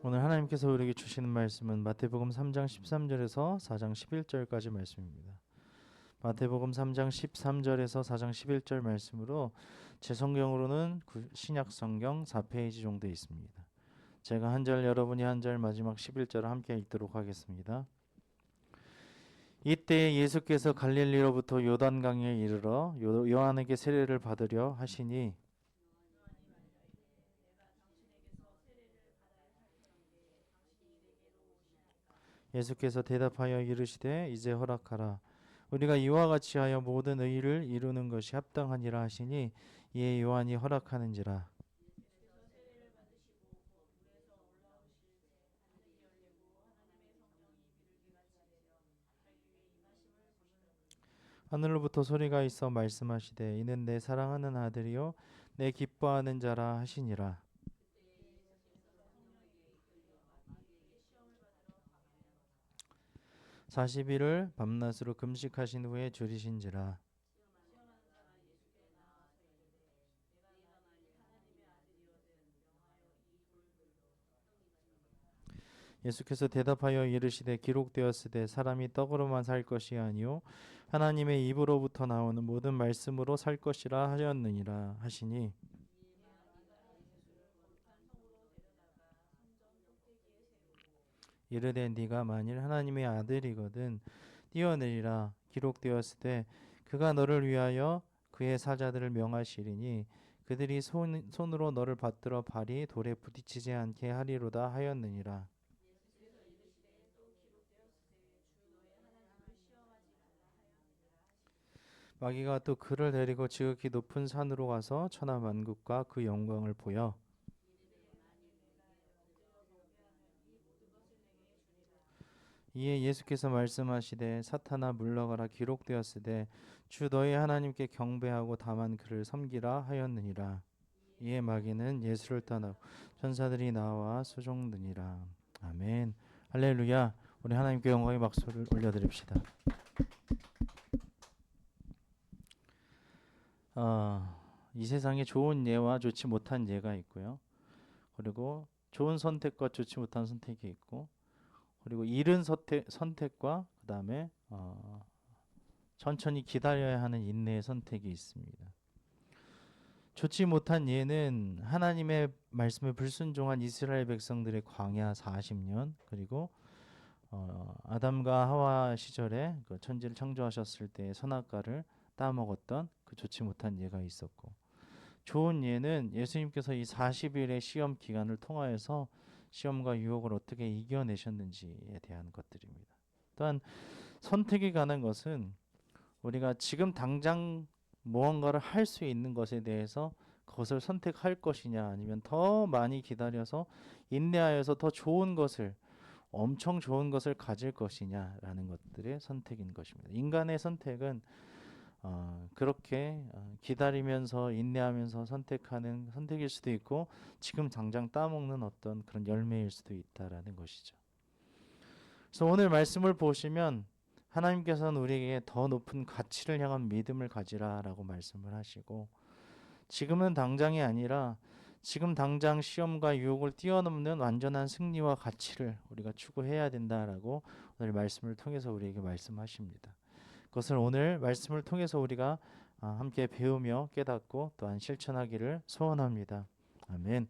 오늘 하나님께서 우리에게 주시는 말씀은 마태복음 3장 13절에서 4장 11절까지 말씀입니다. 마태복음 3장 13절에서 4장 11절 말씀으로 제 성경으로는 신약 성경 4페이지 정도 있습니다. 제가 한 절, 여러분이 한 절, 마지막 11절을 함께 읽도록 하겠습니다. 이때 예수께서 갈릴리로부터 요단강에 이르러 요한에게 세례를 받으려 하시니 예수께서 대답하여 이르시되 이제 허락하라. 우리가 이와 같이 하여 모든 의를 이루는 것이 합당하니라 하시니 이에 요한이 허락하는지라. 하늘로부터 소리가 있어 말씀하시되 이는 내 사랑하는 아들이요 내 기뻐하는 자라 하시니라. 40일을 밤낮으로 금식하신 후에 줄이신지라. 예수께서 대답하여 이르시되 기록되었으되 사람이 떡으로만 살 것이 아니요 하나님의 입으로부터 나오는 모든 말씀으로 살 것이라 하였느니라 하시니 이르되 네가 만일 하나님의 아들이거든 뛰어내리라. 기록되었으되 그가 너를 위하여 그의 사자들을 명하시리니 그들이 손으로 너를 받들어 발이 돌에 부딪히지 않게 하리로다 하였느니라. 마귀가 또 그를 데리고 지극히 높은 산으로 가서 천하 만국과 그 영광을 보여 이에 예수께서 말씀하시되 사탄아 물러가라. 기록되었으되 주 너희 하나님께 경배하고 다만 그를 섬기라 하였느니라. 이에 마귀는 예수를 떠나고 천사들이 나와 수종드니라. 아멘. 할렐루야. 우리 하나님께 영광의 박수를 올려드립시다. 이 세상에 좋은 예와 좋지 못한 예가 있고요. 그리고 좋은 선택과 좋지 못한 선택이 있고, 그리고 이른 선택과 그 다음에 천천히 기다려야 하는 인내의 선택이 있습니다. 좋지 못한 예는 하나님의 말씀에 불순종한 이스라엘 백성들의 광야 40년, 그리고 아담과 하와 시절에 그 천지를 창조하셨을 때 선악과를 따먹었던 그 좋지 못한 예가 있었고, 좋은 예는 예수님께서 이 40일의 시험 기간을 통하여서 시험과 유혹을 어떻게 이겨내셨는지에 대한 것들입니다. 또한 선택에 관한 것은 우리가 지금 당장 무언가를 할 수 있는 것에 대해서 그것을 선택할 것이냐, 아니면 더 많이 기다려서 인내하여서 더 좋은 것을, 엄청 좋은 것을 가질 것이냐라는 것들의 선택인 것입니다. 인간의 선택은 그렇게 기다리면서 인내하면서 선택하는 선택일 수도 있고, 지금 당장 따먹는 어떤 그런 열매일 수도 있다라는 것이죠. 그래서 오늘 말씀을 보시면 하나님께서는 우리에게 더 높은 가치를 향한 믿음을 가지라라고 말씀을 하시고, 지금은 당장이 아니라 지금 당장 시험과 유혹을 뛰어넘는 완전한 승리와 가치를 우리가 추구해야 된다라고 오늘 말씀을 통해서 우리에게 말씀하십니다. 그것을 오늘 말씀을 통해서 우리가 함께 배우며 깨닫고 또한 실천하기를 소원합니다. 아멘.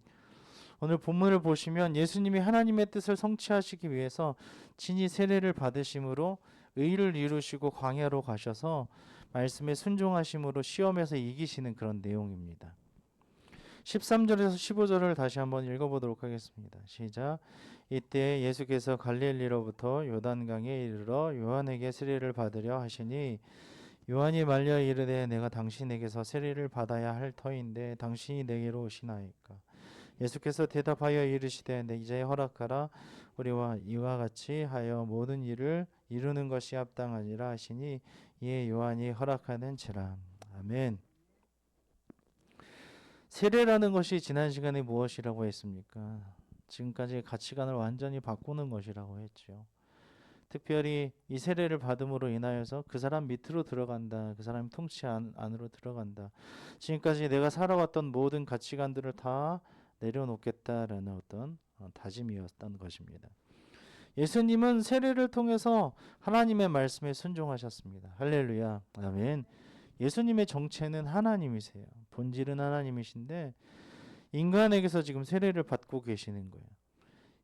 오늘 본문을 보시면 예수님이 하나님의 뜻을 성취하시기 위해서 친히 세례를 받으심으로 의를 이루시고 광야로 가셔서 말씀에 순종하심으로 시험에서 이기시는 그런 내용입니다. 13절에서 15절을 다시 한번 읽어보도록 하겠습니다. 시작. 이때 예수께서 갈릴리로부터 요단강에 이르러 요한에게 세례를 받으려 하시니 요한이 말려 이르되 내가 당신에게서 세례를 받아야 할 터인데 당신이 내게로 오시나이까. 예수께서 대답하여 이르시되 내 이제 허락하라. 우리와 이와 같이 하여 모든 일을 이루는 것이 합당하니라 하시니 이에 요한이 허락하는지라. 아멘. 세례라는 것이 지난 시간에 무엇이라고 했습니까? 지금까지의 가치관을 완전히 바꾸는 것이라고 했죠. 특별히 이 세례를 받음으로 인하여서 그 사람 밑으로 들어간다. 그 사람 통치 안으로 들어간다. 지금까지 내가 살아왔던 모든 가치관들을 다 내려놓겠다라는 어떤 다짐이었던 것입니다. 예수님은 세례를 통해서 하나님의 말씀에 순종하셨습니다. 할렐루야. 아멘. 예수님의 정체는 하나님이세요. 본질은 하나님이신데 인간에게서 지금 세례를 받고 계시는 거예요.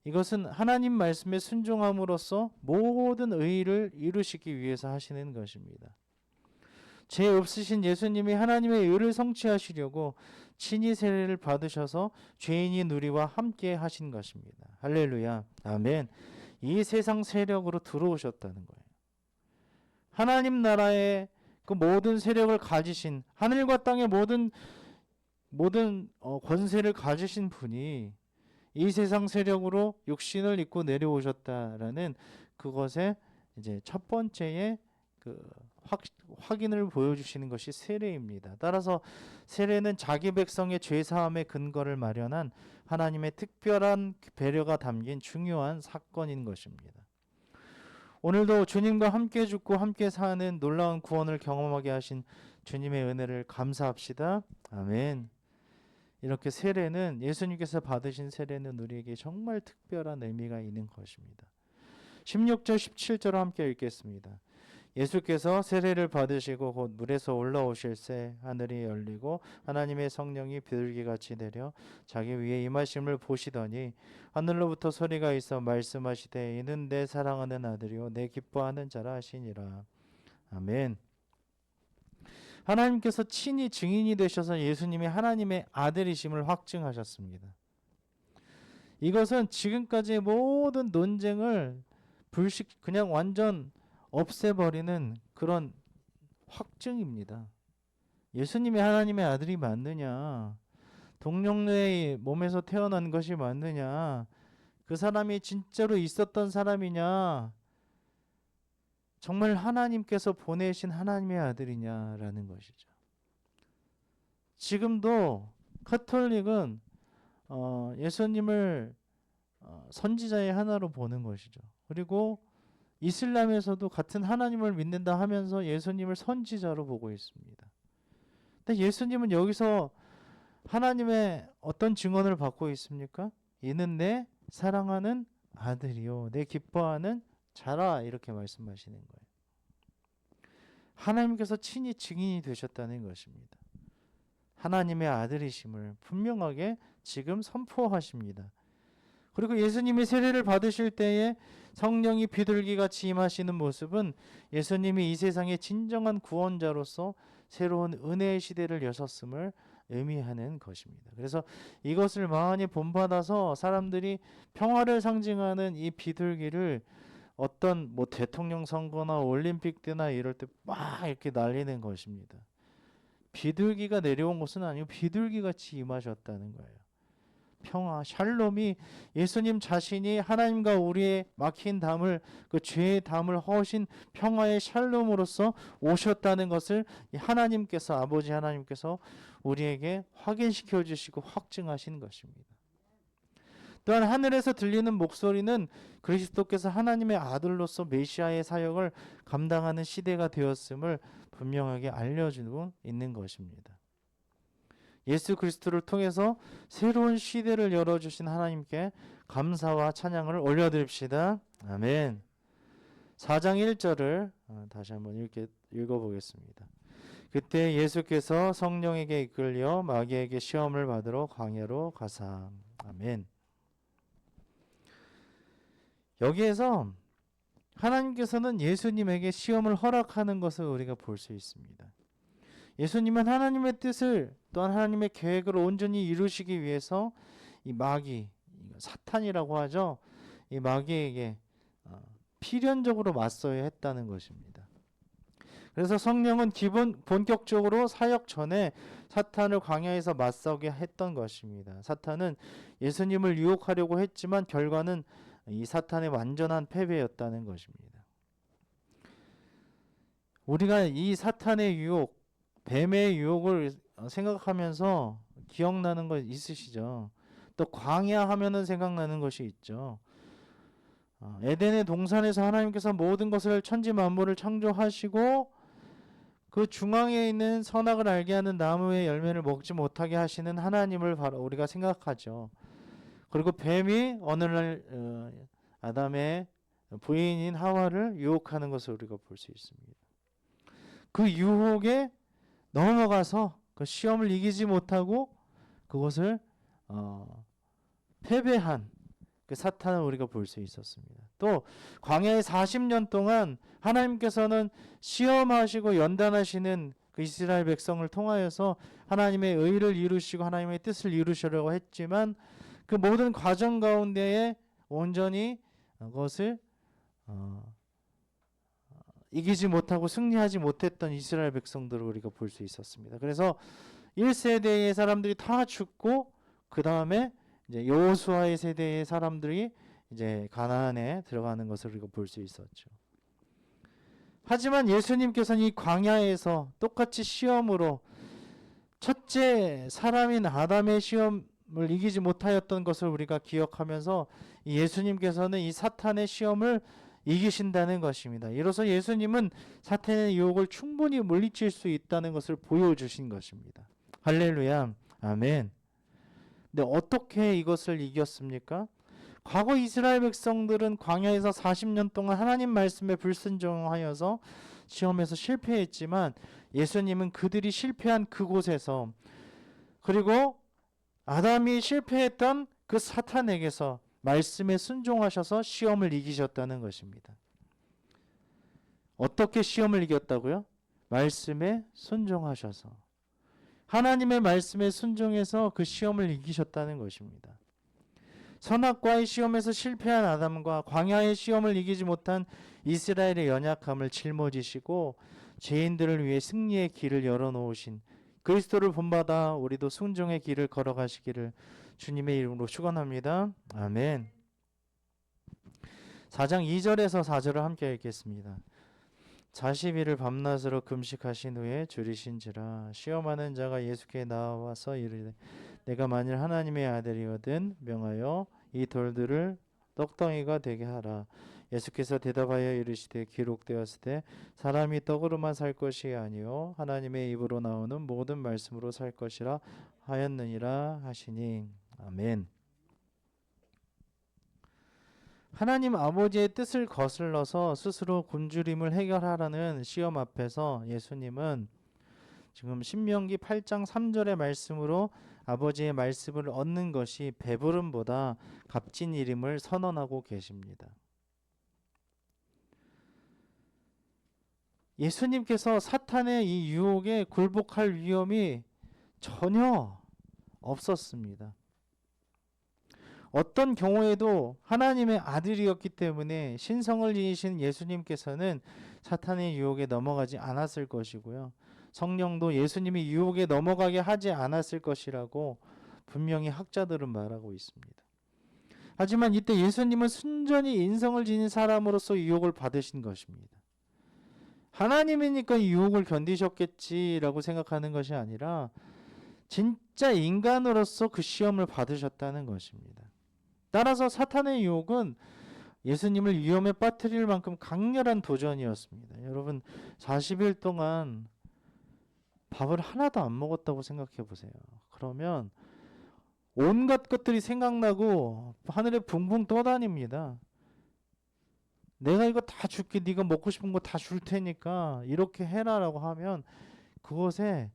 이것은 하나님 말씀에 순종함으로써 모든 의를 이루시기 위해서 하시는 것입니다. 죄 없으신 예수님이 하나님의 의를 성취하시려고 친히 세례를 받으셔서 죄인인 우리와 함께 하신 것입니다. 할렐루야. 아멘. 이 세상 세력으로 들어오셨다는 거예요. 하나님 나라의 그 모든 세력을 가지신, 하늘과 땅의 모든 권세를 가지신 분이 이 세상 세력으로 육신을 입고 내려오셨다라는 그것의 이제 첫 번째의 그 확인을 보여주시는 것이 세례입니다. 따라서 세례는 자기 백성의 죄 사함의 근거를 마련한 하나님의 특별한 배려가 담긴 중요한 사건인 것입니다. 오늘도 주님과 함께 죽고 함께 사는 놀라운 구원을 경험하게 하신 주님의 은혜를 감사합시다. 아멘. 이렇게 세례는, 예수님께서 받으신 세례는 우리에게 정말 특별한 의미가 있는 것입니다. 16절 17절을 함께 읽겠습니다. 예수께서 세례를 받으시고 곧 물에서 올라오실새 하늘이 열리고 하나님의 성령이 비둘기같이 내려 자기 위에 임하심을 보시더니 하늘로부터 소리가 있어 말씀하시되 이는 내 사랑하는 아들이요 내 기뻐하는 자라 하시니라. 아멘. 하나님께서 친히 증인이 되셔서 예수님이 하나님의 아들이심을 확증하셨습니다. 이것은 지금까지의 모든 논쟁을 그냥 완전 없애버리는 그런 확증입니다. 예수님이 하나님의 아들이 맞느냐? 동정녀의 몸에서 태어난 것이 맞느냐? 그 사람이 진짜로 있었던 사람이냐? 정말 하나님께서 보내신 하나님의 아들이냐라는 것이죠. 지금도 가톨릭은 예수님을 선지자의 하나로 보는 것이죠. 그리고 이슬람에서도 같은 하나님을 믿는다 하면서 예수님을 선지자로 보고 있습니다. 근데 예수님은 여기서 하나님의 어떤 증언을 받고 있습니까? 이는 내 사랑하는 아들이요 내 기뻐하는 자라, 이렇게 말씀하시는 거예요. 하나님께서 친히 증인이 되셨다는 것입니다. 하나님의 아들이심을 분명하게 지금 선포하십니다. 그리고 예수님이 세례를 받으실 때에 성령이 비둘기같이 임하시는 모습은 예수님이 이 세상의 진정한 구원자로서 새로운 은혜의 시대를 여셨음을 의미하는 것입니다. 그래서 이것을 많이 본받아서 사람들이 평화를 상징하는 이 비둘기를 어떤 대통령 선거나 올림픽 때나 이럴 때 막 이렇게 날리는 것입니다. 비둘기가 내려온 것은 아니고 비둘기같이 임하셨다는 거예요. 평화, 샬롬이 예수님 자신이 하나님과 우리의 막힌 담을, 그 죄의 담을 허신 평화의 샬롬으로서 오셨다는 것을 하나님께서, 아버지 하나님께서 우리에게 확인시켜 주시고 확증하신 것입니다. 또한 하늘에서 들리는 목소리는 그리스도께서 하나님의 아들로서 메시아의 사역을 감당하는 시대가 되었음을 분명하게 알려주고 있는 것입니다. 예수 그리스도를 통해서 새로운 시대를 열어주신 하나님께 감사와 찬양을 올려드립시다. 아멘. 4장 1절을 다시 한번 읽어보겠습니다. 그때 예수께서 성령에게 이끌려 마귀에게 시험을 받으러 광야로 가사. 아멘. 여기에서 하나님께서는 예수님에게 시험을 허락하는 것을 우리가 볼 수 있습니다. 예수님은 하나님의 뜻을 또한 하나님의 계획을 온전히 이루시기 위해서 이 마귀, 사탄이라고 하죠. 이 마귀에게 필연적으로 맞서야 했다는 것입니다. 그래서 성령은 본격적으로 사역 전에 사탄을 광야에서 맞서게 했던 것입니다. 사탄은 예수님을 유혹하려고 했지만 결과는 이 사탄의 완전한 패배였다는 것입니다. 우리가 이 사탄의 유혹, 뱀의 유혹을 생각하면서 기억나는 거 있으시죠? 또 광야 하면은 생각나는 것이 있죠. 에덴의 동산에서 하나님께서 모든 것을 천지 만물을 창조하시고 그 중앙에 있는 선악을 알게 하는 나무의 열매를 먹지 못하게 하시는 하나님을 바로 우리가 생각하죠. 그리고 뱀이 어느 날 아담의 부인인 하와를 유혹하는 것을 우리가 볼 수 있습니다. 그 유혹에 넘어가서 그 시험을 이기지 못하고 그것을 패배한 그 사탄을 우리가 볼 수 있었습니다. 또 광야의 40년 동안 하나님께서는 시험하시고 연단하시는 그 이스라엘 백성을 통하여서 하나님의 의를 이루시고 하나님의 뜻을 이루시려고 했지만 그 모든 과정 가운데에 온전히 그것을 이기지 못하고 승리하지 못했던 이스라엘 백성들을 우리가 볼 수 있었습니다. 그래서 1세대의 사람들이 다 죽고 그 다음에 이제 여호수아의 세대의 사람들이 이제 가나안에 들어가는 것을 우리가 볼 수 있었죠. 하지만 예수님께서는 이 광야에서 똑같이 시험으로 첫째 사람인 아담의 시험을 이기지 못하였던 것을 우리가 기억하면서 예수님께서는 이 사탄의 시험을 이기신다는 것입니다. 이로써 예수님은 사탄의 유혹을 충분히 물리칠 수 있다는 것을 보여주신 것입니다. 할렐루야, 아멘. 근데 어떻게 이것을 이겼습니까? 과거 이스라엘 백성들은 광야에서 40년 동안 하나님 말씀에 불순종하여서 시험에서 실패했지만 예수님은 그들이 실패한 그곳에서 그리고 아담이 실패했던 그 사탄에게서 말씀에 순종하셔서 시험을 이기셨다는 것입니다. 어떻게 시험을 이겼다고요? 말씀에 순종하셔서 하나님의 말씀에 순종해서 그 시험을 이기셨다는 것입니다. 선악과의 시험에서 실패한 아담과 광야의 시험을 이기지 못한 이스라엘의 연약함을 짊어지시고 죄인들을 위해 승리의 길을 열어놓으신 그리스도를 본받아 우리도 순종의 길을 걸어가시기를 주님의 이름으로 축원합니다. 아멘. 4장 2절에서 4절을 함께 읽겠습니다. 40일을 밤낮으로 금식하신 후에 줄이신지라 시험하는 자가 예수께 나와서 이르되 내가 만일 하나님의 아들이거든 명하여 이 돌들을 떡덩이가 되게 하라. 예수께서 대답하여 이르시되 기록되었을 때 사람이 떡으로만 살 것이 아니요 하나님의 입으로 나오는 모든 말씀으로 살 것이라 하였느니라 하시니. 아멘. 하나님 아버지의 뜻을 거슬러서 스스로 굶주림을 해결하라는 시험 앞에서 예수님은 지금 신명기 8장 3절의 말씀으로 아버지의 말씀을 얻는 것이 배부름보다 값진 일임을 선언하고 계십니다. 예수님께서 사탄의 이 유혹에 굴복할 위험이 전혀 없었습니다. 어떤 경우에도 하나님의 아들이었기 때문에 신성을 지니신 예수님께서는 사탄의 유혹에 넘어가지 않았을 것이고요. 성령도 예수님이 유혹에 넘어가게 하지 않았을 것이라고 분명히 학자들은 말하고 있습니다. 하지만 이때 예수님은 순전히 인성을 지닌 사람으로서 유혹을 받으신 것입니다. 하나님이니까 유혹을 견디셨겠지라고 생각하는 것이 아니라 진짜 인간으로서 그 시험을 받으셨다는 것입니다. 따라서 사탄의 유혹은 예수님을 위험에 빠뜨릴 만큼 강렬한 도전이었습니다. 여러분 40일 동안 밥을 하나도 안 먹었다고 생각해 보세요. 그러면 온갖 것들이 생각나고 하늘에 붕붕 떠다닙니다. 내가 이거 다 줄게. 네가 먹고 싶은 거 다 줄 테니까 이렇게 해라라고 하면 그것에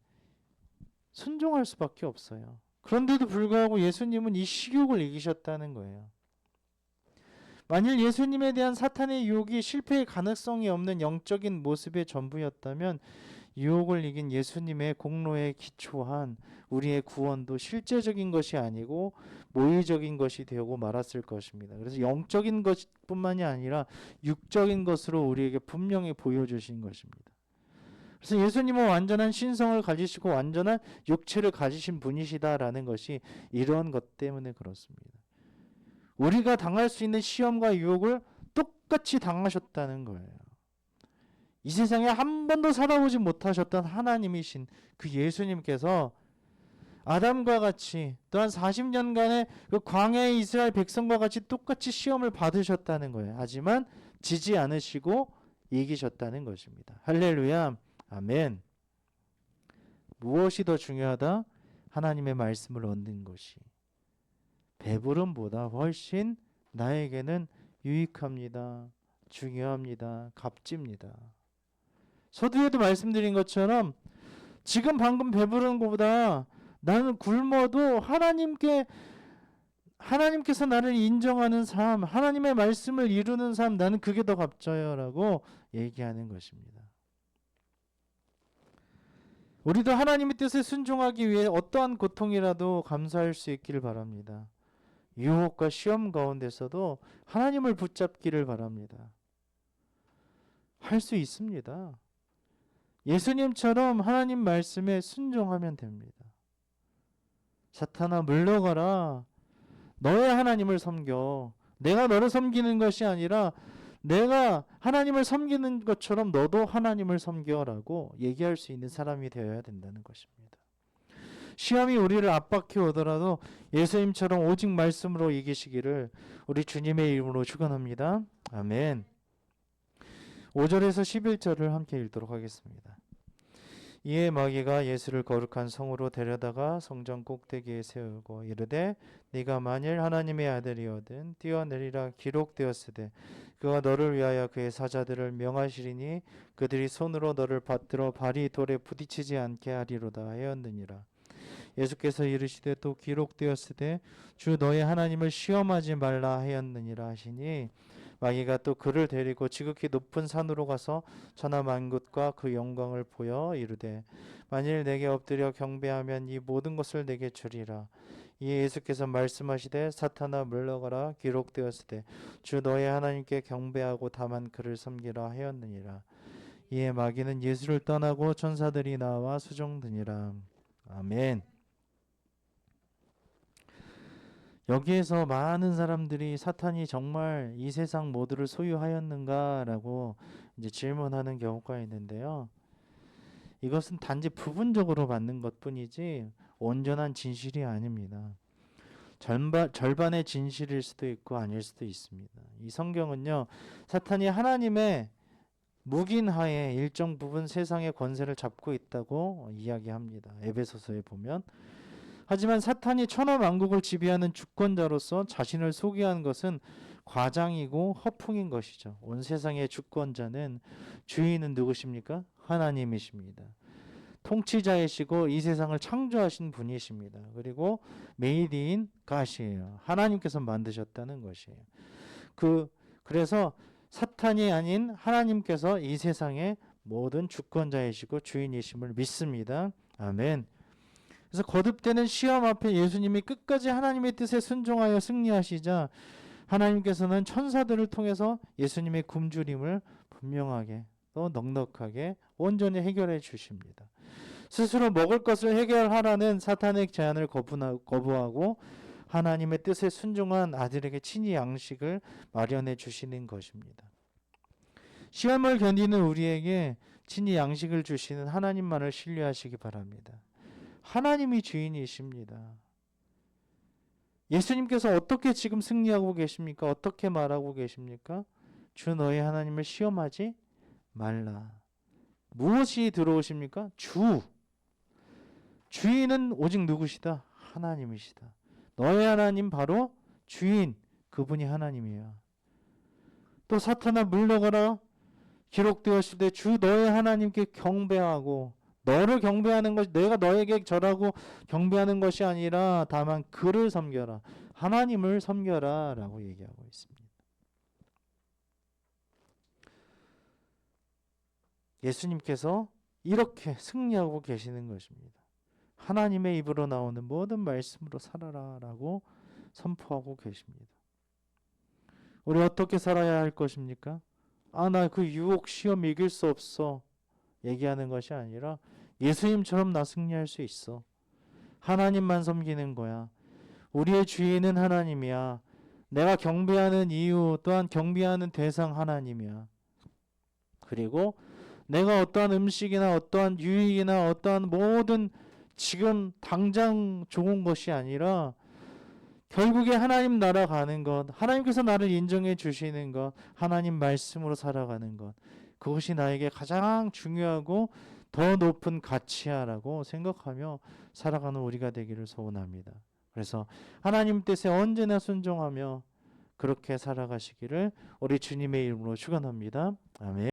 순종할 수밖에 없어요. 그런데도 불구하고 예수님은 이 식욕을 이기셨다는 거예요. 만일 예수님에 대한 사탄의 유혹이 실패의 가능성이 없는 영적인 모습의 전부였다면 유혹을 이긴 예수님의 공로에 기초한 우리의 구원도 실제적인 것이 아니고 모의적인 것이 되고 말았을 것입니다. 그래서 영적인 것뿐만이 아니라 육적인 것으로 우리에게 분명히 보여주신 것입니다. 그래서 예수님은 완전한 신성을 가지시고 완전한 육체를 가지신 분이시다라는 것이 이러한 것 때문에 그렇습니다. 우리가 당할 수 있는 시험과 유혹을 똑같이 당하셨다는 거예요. 이 세상에 한 번도 살아보지 못하셨던 하나님이신 그 예수님께서 아담과 같이 또한 40년간의 그 광야의 이스라엘 백성과 같이 똑같이 시험을 받으셨다는 거예요. 하지만 지지 않으시고 이기셨다는 것입니다. 할렐루야. 아멘. 무엇이 더 중요하다? 하나님의 말씀을 얻는 것이. 배부름보다 훨씬 나에게는 유익합니다. 중요합니다. 값집니다. 서두에도 말씀드린 것처럼 지금 방금 배부른 것보다 나는 굶어도 하나님께서 나를 인정하는 삶, 하나님의 말씀을 이루는 삶, 나는 그게 더 값져요라고 얘기하는 것입니다. 우리도 하나님의 뜻에 순종하기 위해 어떠한 고통이라도 감수할 수 있기를 바랍니다. 유혹과 시험 가운데서도 하나님을 붙잡기를 바랍니다. 할 수 있습니다. 예수님처럼 하나님 말씀에 순종하면 됩니다. 사탄아 물러가라. 너의 하나님을 섬겨. 내가 너를 섬기는 것이 아니라 내가 하나님을 섬기는 것처럼 너도 하나님을 섬겨라고 얘기할 수 있는 사람이 되어야 된다는 것입니다. 시험이 우리를 압박해 오더라도 예수님처럼 오직 말씀으로 이기시기를 우리 주님의 이름으로 축원합니다. 아멘. 5절에서 11절을 함께 읽도록 하겠습니다. 이에 마귀가 예수를 거룩한 성으로 데려다가 성전 꼭대기에 세우고 이르되 네가 만일 하나님의 아들이거든 뛰어내리라 기록되었으되 그가 너를 위하여 그의 사자들을 명하시리니 그들이 손으로 너를 받들어 발이 돌에 부딪히지 않게 하리로다 하였느니라. 예수께서 이르시되 또 기록되었으되 주 너의 하나님을 시험하지 말라 하였느니라 하시니 마귀가 또 그를 데리고 지극히 높은 산으로 가서 천하 만국과 그 영광을 보여 이르되 만일 내게 엎드려 경배하면 이 모든 것을 내게 주리라. 이에 예수께서 말씀하시되 사탄아 물러가라 기록되었으되 주 너의 하나님께 경배하고 다만 그를 섬기라 하였느니라. 이에 마귀는 예수를 떠나고 천사들이 나와 수종드니라. 아멘. 여기에서 많은 사람들이 사탄이 정말 이 세상 모두를 소유하였는가라고 이제 질문하는 경우가 있는데요. 이것은 단지 부분적으로 받는 것뿐이지 온전한 진실이 아닙니다. 절반의 진실일 수도 있고 아닐 수도 있습니다. 이 성경은요, 사탄이 하나님의 묵인하에 일정 부분 세상의 권세를 잡고 있다고 이야기합니다. 에베소서에 보면. 하지만 사탄이 천하 만국을 지배하는 주권자로서 자신을 소개한 것은 과장이고 허풍인 것이죠. 온 세상의 주권자는 주인은 누구십니까? 하나님이십니다. 통치자이시고 이 세상을 창조하신 분이십니다. 그리고 메이드 인 갓이에요. 하나님께서 만드셨다는 것이에요. 그래서 사탄이 아닌 하나님께서 이 세상의 모든 주권자이시고 주인이심을 믿습니다. 아멘. 그래서 거듭되는 시험 앞에 예수님이 끝까지 하나님의 뜻에 순종하여 승리하시자 하나님께서는 천사들을 통해서 예수님의 굶주림을 분명하게 또 넉넉하게 온전히 해결해 주십니다. 스스로 먹을 것을 해결하라는 사탄의 제안을 거부하고 하나님의 뜻에 순종한 아들에게 친히 양식을 마련해 주시는 것입니다. 시험을 견디는 우리에게 친히 양식을 주시는 하나님만을 신뢰하시기 바랍니다. 하나님이 주인이십니다. 예수님께서 어떻게 지금 승리하고 계십니까? 어떻게 말하고 계십니까? 주 너의 하나님을 시험하지 말라. 무엇이 들어오십니까? 주인은 오직 누구시다? 하나님이시다. 너의 하나님 바로 주인, 그분이 하나님이에요. 또 사탄아 물러가라 기록되었을 때 주 너의 하나님께 경배하고 너를 경배하는 것이 내가 너에게 절하고 경배하는 것이 아니라 다만 그를 섬겨라. 하나님을 섬겨라 라고 얘기하고 있습니다. 예수님께서 이렇게 승리하고 계시는 것입니다. 하나님의 입으로 나오는 모든 말씀으로 살아라 라고 선포하고 계십니다. 우리 어떻게 살아야 할 것입니까? 나 그 유혹 시험 이길 수 없어 얘기하는 것이 아니라 예수님처럼 나 승리할 수 있어. 하나님만 섬기는 거야. 우리의 주인은 하나님이야. 내가 경배하는 이유 또한 경배하는 대상 하나님이야. 그리고 내가 어떠한 음식이나 어떠한 유익이나 어떠한 모든 지금 당장 좋은 것이 아니라 결국에 하나님 나라 가는 것, 하나님께서 나를 인정해 주시는 것, 하나님 말씀으로 살아가는 것, 그것이 나에게 가장 중요하고 더 높은 가치야라고 생각하며 살아가는 우리가 되기를 소원합니다. 그래서 하나님 뜻에 언제나 순종하며 그렇게 살아가시기를 우리 주님의 이름으로 축원합니다. 아멘.